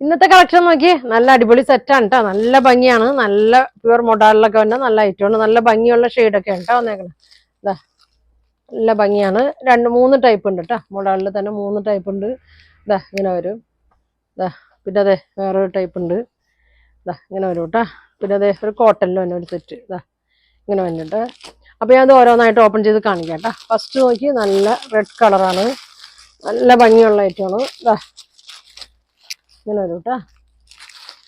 ഇന്നത്തെ കളക്ഷൻ നോക്കി നല്ല അടിപൊളി സെറ്റാണ് കേട്ടോ. നല്ല ഭംഗിയാണ്. നല്ല പ്യുവർ മൊഡാളിലൊക്കെ വന്ന നല്ല ഐറ്റമാണ്. നല്ല ഭംഗിയുള്ള ഷെയ്ഡൊക്കെ ആണ് കേട്ടോ വന്നേക്കണം. ഇതാ നല്ല ഭംഗിയാണ്. 2-3 ടൈപ്പ് ഉണ്ട് കേട്ടോ. മൊഡാളിൽ തന്നെ 3 ടൈപ്പ് ഉണ്ട്. ഇതാ ഇങ്ങനെ വരും. ഇതാ പിന്നെ അതെ വേറൊരു ടൈപ്പ് ഉണ്ട്. ഇതാ ഇങ്ങനെ വരും കേട്ടോ. പിന്നെ അതെ ഒരു കോട്ടണിൽ തന്നെ ഒരു സെറ്റ്. ഇതാ ഇങ്ങനെ വന്നിട്ട് അപ്പോൾ ഞാൻ അത് ഓരോന്നായിട്ട് ഓപ്പൺ ചെയ്ത് കാണിക്കാം കേട്ടോ. ഫസ്റ്റ് നോക്കി നല്ല റെഡ് കളറാണ്. നല്ല ഭംഗിയുള്ള ഐറ്റമാണ്. ഇതാ ഇങ്ങനെ വരും കേട്ടോ.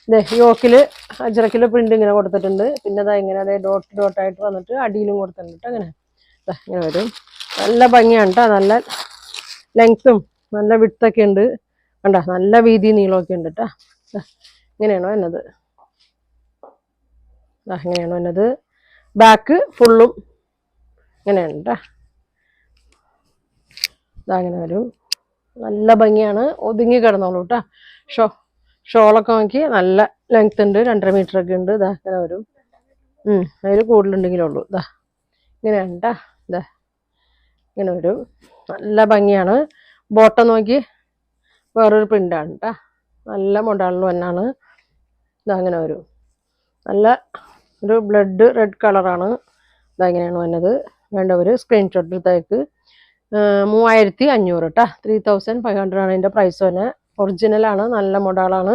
ഇതേ യോക്കില് അജറക്കില് പ്രിന്റ് ഇങ്ങനെ കൊടുത്തിട്ടുണ്ട്. പിന്നെ അതാ ഇങ്ങനെ അതെ ഡോട്ട് ഡോട്ടായിട്ട് വന്നിട്ട് അടിയിലും കൊടുത്തിട്ടുണ്ട് കേട്ടോ. ഇങ്ങനെ ഇങ്ങനെ വരും. നല്ല ഭംഗിയാണ് കേട്ടോ. നല്ല ലെങ്ത്തും നല്ല വിട്തൊക്കെ ഉണ്ട്. കണ്ടോ നല്ല വീതി നീളമൊക്കെ ഉണ്ട് കേട്ടോ. ഇങ്ങനെയാണോ എന്നത്. ഇങ്ങനെയാണോ എന്നത്. ബാക്ക് ഫുള്ളും ഇങ്ങനെയാണ് കേട്ടോ. ഇതങ്ങനെ വരും. നല്ല ഭംഗിയാണ്. ഒതുങ്ങി കിടന്നോളൂ കേട്ടോ. ഷോളൊക്കെ നോക്കി നല്ല ലെങ്ത് ഉണ്ട്. 2.5 മീറ്റർ ഒക്കെ ഉണ്ട്. ഇതാ ഇങ്ങനെ വരും. അതിൽ കൂടുതലുണ്ടെങ്കിലേ ഉള്ളൂ. ഇതാ ഇങ്ങനെയാണ് കേട്ടോ. ഇതാ ഇങ്ങനെ വരും. നല്ല ഭംഗിയാണ്. ബോട്ടം നോക്കി വേറൊരു പ്രിൻ്റാണ് കേട്ടോ. നല്ല മൊഡാളിൽ തന്നെയാണ്. ഇതാ അങ്ങനെ വരും. നല്ല ഒരു ബ്ലഡ് റെഡ് കളറാണ്. ഇതെങ്ങനെയാണ് വന്നത്. വേണ്ടവർ സ്ക്രീൻഷോട്ട് എടുത്തേക്ക്. 3500 കേട്ടോ. 3500 ആണ് ഇതിൻ്റെ പ്രൈസ് തന്നെ. ഒറിജിനലാണ്. നല്ല മൊഡാളാണ്.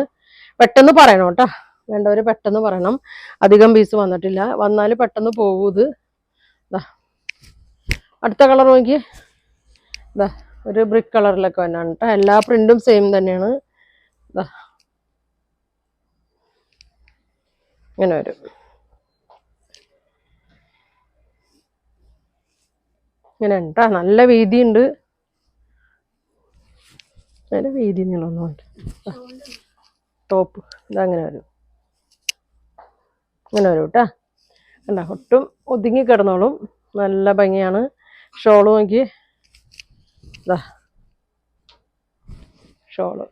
പെട്ടെന്ന് പറയണം കേട്ടോ. വേണ്ടവർ പെട്ടെന്ന് പറയണം. അധികം പീസ് വന്നിട്ടില്ല. വന്നാൽ പെട്ടെന്ന് പോകും ഇത്. അടുത്ത കളർ നോക്കി. ഇതാ ഒരു ബ്രിക്ക് കളറിലൊക്കെ തന്നെയാണ് കേട്ടോ. എല്ലാ പ്രിന്റും സെയിം തന്നെയാണ്. ഇതാ ഇങ്ങനെ വരും. ഇങ്ങനെ കേട്ടോ. നല്ല വീതിയുണ്ട്. നല്ല വീതി നീളമൊന്നും ഉണ്ട്. ടോപ്പ് ഇതങ്ങനെ വരും. ഇങ്ങനെ വരും കേട്ടോ. കണ്ടോ ഒട്ടും ഒതുങ്ങി കിടന്നോളും. നല്ല ഭംഗിയാണ്. ഷോള് നോക്കി. ഇതാ ഷോള്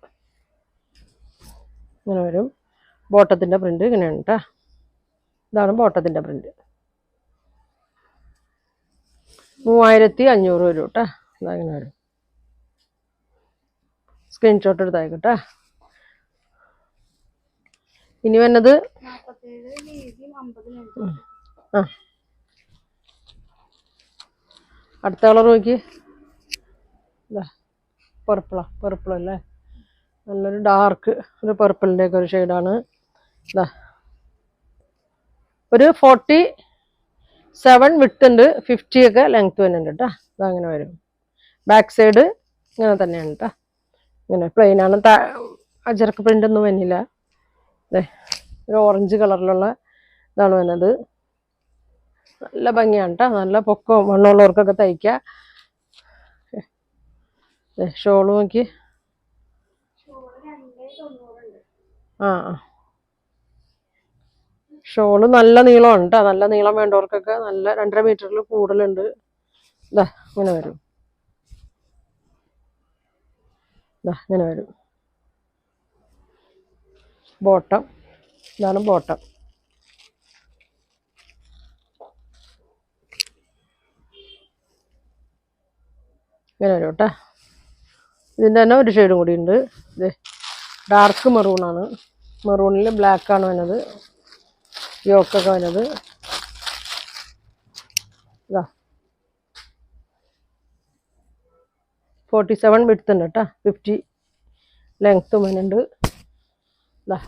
ഇങ്ങനെ വരും. ബോട്ടത്തിൻ്റെ പ്രിന്റ് ഇങ്ങനെയാണ് കേട്ടോ. ഇതാണ് ബോട്ടത്തിൻ്റെ പ്രിന്റ്. 3500 വരും കേട്ടോ. ഇതങ്ങനെ വരും. സ്ക്രീൻഷോട്ട് എടുത്തായിക്കോട്ടെ. ഇനി വന്നത് അടുത്ത കളർ നോക്കി. ഇതാ പെർപ്പിളല്ലേ. നല്ലൊരു ഡാർക്ക് ഒരു പെർപ്പിളിൻ്റെ ഒക്കെ ഒരു ഷെയ്ഡാണ്. ഇതാ ഒരു 47 വിട്ട് ഉണ്ട്. 50 ഒക്കെ ലെങ്ത് വരുന്നുണ്ട് കേട്ടോ. അതങ്ങനെ വരും. ബാക്ക് സൈഡ് ഇങ്ങനെ തന്നെയാണ് കേട്ടോ. ഇങ്ങനെ പ്ലെയിനാണ്. അജറക്ക് പ്രിന്റ് ഒന്നും വന്നില്ല. അതെ ഒരു ഓറഞ്ച് കളറിലുള്ള ഇതാണ് വന്നത്. നല്ല ഭംഗിയാണ് കേട്ടോ. നല്ല പൊക്കവും മണ്ണുള്ളവർക്കൊക്കെ തയ്ക്കുക. ഷോള് നോക്കി. ഷോള് നല്ല നീളമാണ് കേട്ടോ. നല്ല നീളം വേണ്ടവർക്കൊക്കെ നല്ല 2.5 മീറ്ററിൽ കൂടുതലുണ്ട്. ഇതാ ഇങ്ങനെ വരും. ഇതാ ഇങ്ങനെ വരും. ബോട്ടം ഇതാണ് ബോട്ടം. ഇങ്ങനെ വരും കേട്ടോ. ഇതിൻ്റെ തന്നെ ഒരു ഷെയ്ഡും കൂടി ഉണ്ട്. ഇത് ഡാർക്ക് മെറൂണാണ്. മെറൂണിൽ ബ്ലാക്കാണ് വന്നത്. യോക്കൊക്കെ വന്നത്. ഇതാ 47 വിഡ്ത്ത് ഉണ്ട് കേട്ടോ. 50 ലെങ്ത്തും വരുന്നുണ്ട്. ഇതാ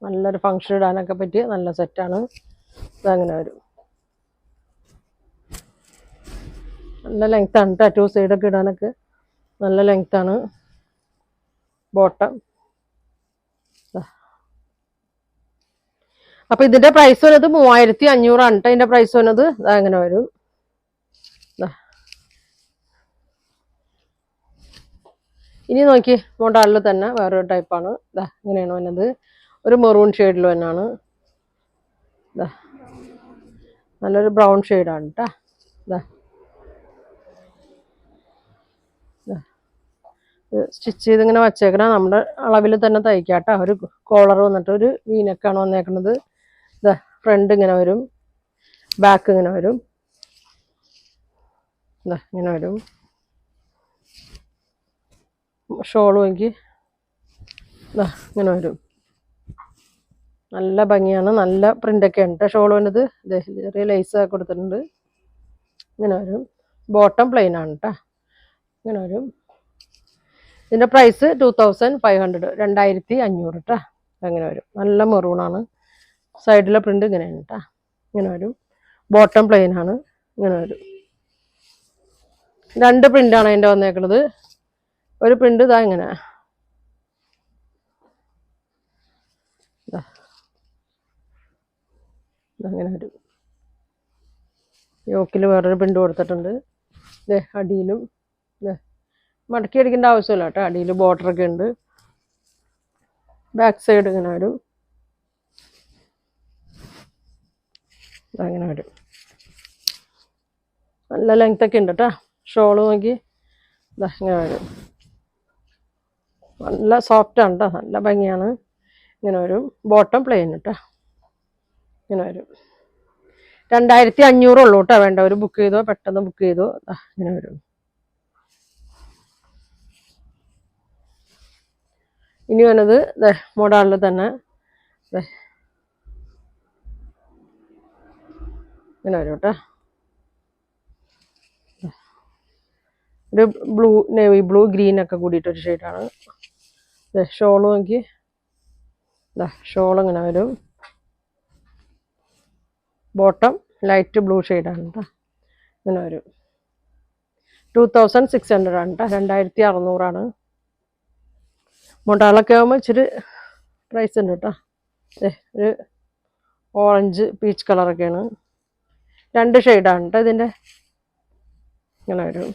നല്ലൊരു ഫങ്ഷൻ ഇടാനൊക്കെ പറ്റിയ നല്ല സെറ്റാണ്. ഇതങ്ങനെ വരും. നല്ല ലെങ്ത്താണ് കേട്ടോ. 2 സൈഡൊക്കെ ഇടാനൊക്കെ നല്ല ലെങ്ത്താണ്. ബോട്ടം. അപ്പോൾ ഇതിൻ്റെ പ്രൈസ് വന്നത് 3500 ആണ് കേട്ടോ. ഇതിൻ്റെ പ്രൈസ് വന്നത് അങ്ങനെ വരും. ഇനി നോക്കി മോഡലിൽ തന്നെ വേറൊരു ടൈപ്പാണ്. ഇതാ ഇങ്ങനെയാണ് വന്നത്. ഒരു മെറൂൺ ഷെയ്ഡിൽ തന്നെയാണ്. ഇതാ നല്ലൊരു ബ്രൗൺ ഷെയ്ഡാണ് കേട്ടോ. ഇതാ സ്റ്റിച്ച് ചെയ്തിങ്ങനെ വച്ചേക്കണം. നമ്മുടെ അളവിൽ തന്നെ തയ്ക്കാം കേട്ടോ. ഒരു കോളർ വന്നിട്ട് ഒരു വീനക്കാണ് വന്നേക്കുന്നത്. ഇതാ ഫ്രണ്ട് ഇങ്ങനെ വരും. ബാക്ക് ഇങ്ങനെ വരും. ഇതാ ഇങ്ങനെ വരും. ഷോൾ നോക്കി. ഇതാ ഇങ്ങനെ വരും. നല്ല ഭംഗിയാണ്, നല്ല പ്രിൻ്റൊക്കെ ഉണ്ട്. ഷോൾ വന്നത് ചെറിയ ലേസ് കൊടുത്തിട്ടുണ്ട്. ഇങ്ങനെ വരും. ബോട്ടം പ്ലെയിൻ ആണ് കേട്ടോ. ഇങ്ങനെ വരും. ഇതിൻ്റെ പ്രൈസ് 2500, 2500 കേട്ടോ. അങ്ങനെ വരും. നല്ല മെറൂണാണ്. സൈഡിലെ പ്രിൻ്റ് ഇങ്ങനെയാണ് കേട്ടോ. ഇങ്ങനെ വരും. ബോട്ടം പ്ലെയിൻ ആണ്. ഇങ്ങനെ വരും. 2 പ്രിൻ്റാണ് അതിൻ്റെ വന്നേക്കുന്നത്. ഒരു പ്രിൻ്റ് ഇതാ ഇങ്ങനെ, അങ്ങനെ വരും. യോക്കിൽ വേറൊരു പ്രിൻ്റ് കൊടുത്തിട്ടുണ്ട്. അടിയിലും മടക്കി അടിക്കേണ്ട ആവശ്യമില്ല കേട്ടോ. അടിയിൽ ബോർഡറൊക്കെ ഉണ്ട്. ബാക്ക് സൈഡ് ഇങ്ങനെ വരും. അങ്ങനെ വരും. നല്ല ലെങ്ത്തൊക്കെ ഉണ്ട് കേട്ടോ. ഷോള് നോക്കി ഇങ്ങനെ വരും. നല്ല സോഫ്റ്റാണ് കേട്ടോ. നല്ല ഭംഗിയാണ്. ഇങ്ങനെ വരും. ബോട്ടം പ്ലെയിൻ കേട്ടോ. ഇങ്ങനെ വരും. 2500 ഉള്ളൂ കേട്ടോ. വേണ്ടവർ ബുക്ക് ചെയ്തോ, പെട്ടെന്ന് ബുക്ക് ചെയ്തോ. ഇങ്ങനെ വരും. ഇനി വന്നത് മോഡലിൽ തന്നെ ഇങ്ങനെ വരും കേട്ടോ. ഒരു ബ്ലൂ, നേവി ബ്ലൂ, ഗ്രീനൊക്കെ കൂടിയിട്ടൊരു ഷെയ്ഡാണ്. ഷോള് നോക്കി, ഷോൾ ഇങ്ങനെ വരും. ബോട്ടം ലൈറ്റ് ബ്ലൂ ഷെയ്ഡാണ് കേട്ടോ. ഇങ്ങനെ വരും. 2600 ആണ് കേട്ടോ. 2600 മൊഡാളൊക്കെ ആകുമ്പോൾ ഇച്ചിരി പ്രൈസ് ഉണ്ട് കേട്ടോ. ഒരു ഓറഞ്ച് പീച്ച് കളറൊക്കെയാണ്. 2 ഷെയ്ഡാണ് കേട്ടോ ഇതിൻ്റെ. ഇങ്ങനെ വരും.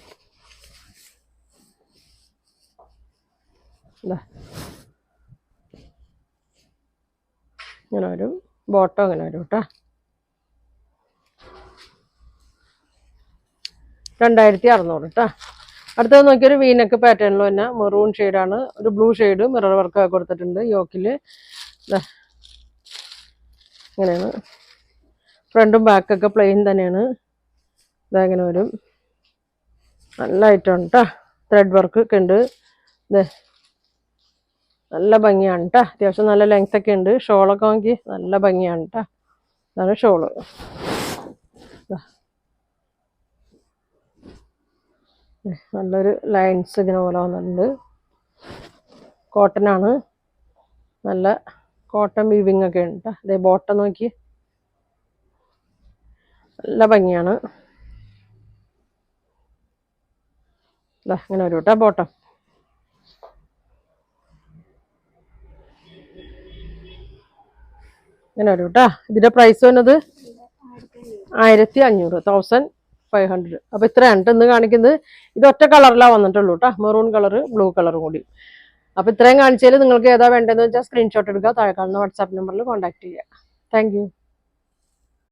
ഇങ്ങനെ വരും. ബോട്ടം ഇങ്ങനെ വരും കേട്ടോ. 2600 കേട്ടോ. അടുത്തത് നോക്കിയൊരു വീനക്ക് പാറ്റേണിൽ തന്നെ മെറൂൺ ഷെയ്ഡാണ്. ഒരു ബ്ലൂ ഷെയ്ഡ് മിറർ വർക്ക് കൊടുത്തിട്ടുണ്ട് യോക്കിൽ. ഇങ്ങനെയാണ്. ഫ്രണ്ടും ബാക്കൊക്കെ പ്ലെയിൻ തന്നെയാണ്. ഇങ്ങനെ വരും. നല്ല ഐറ്റമാണ് കേട്ടോ. ത്രെഡ് വർക്ക് ഒക്കെ ഉണ്ട്. നല്ല ഭംഗിയാണ് കേട്ടോ. അത്യാവശ്യം നല്ല ലെങ്ത്തൊക്കെ ഉണ്ട്. ഷോളൊക്കെ നോക്കി നല്ല ഭംഗിയാണ് കേട്ടോ. ഇതാണ് ഷോള്. നല്ലൊരു ലൈൻസ് ഇങ്ങനെ പോലെ വന്നിട്ടുണ്ട്. കോട്ടനാണ്. നല്ല കോട്ടൺ വീവിങ് ഒക്കെ ഉണ്ട്. അതേ ബോട്ടം നോക്കി നല്ല ഭംഗിയാണ്. ഇങ്ങനെ വരും കേട്ടോ ബോട്ടം. ഇങ്ങനെ വരും കേട്ടോ. ഇതിൻ്റെ പ്രൈസ് വന്നത് 1500, 1500. അപ്പോൾ ഇത്രയാണ് കേട്ടോ ഇന്ന് കാണിക്കുന്നത്. ഇത് ഒറ്റ കളറിലാണ് വന്നിട്ടുള്ളൂ കേട്ടോ. മെറൂൺ കളറ്, ബ്ലൂ കളറും കൂടി. അപ്പോൾ ഇത്രയും കാണിച്ചാൽ നിങ്ങൾക്ക് ഏതാ വേണ്ടതെന്ന് വെച്ചാൽ സ്ക്രീൻഷോട്ട് എടുക്കുക. താഴെ കാണുന്ന വാട്സാപ്പ് നമ്പറിൽ കോൺടാക്ട് ചെയ്യുക. Thank you.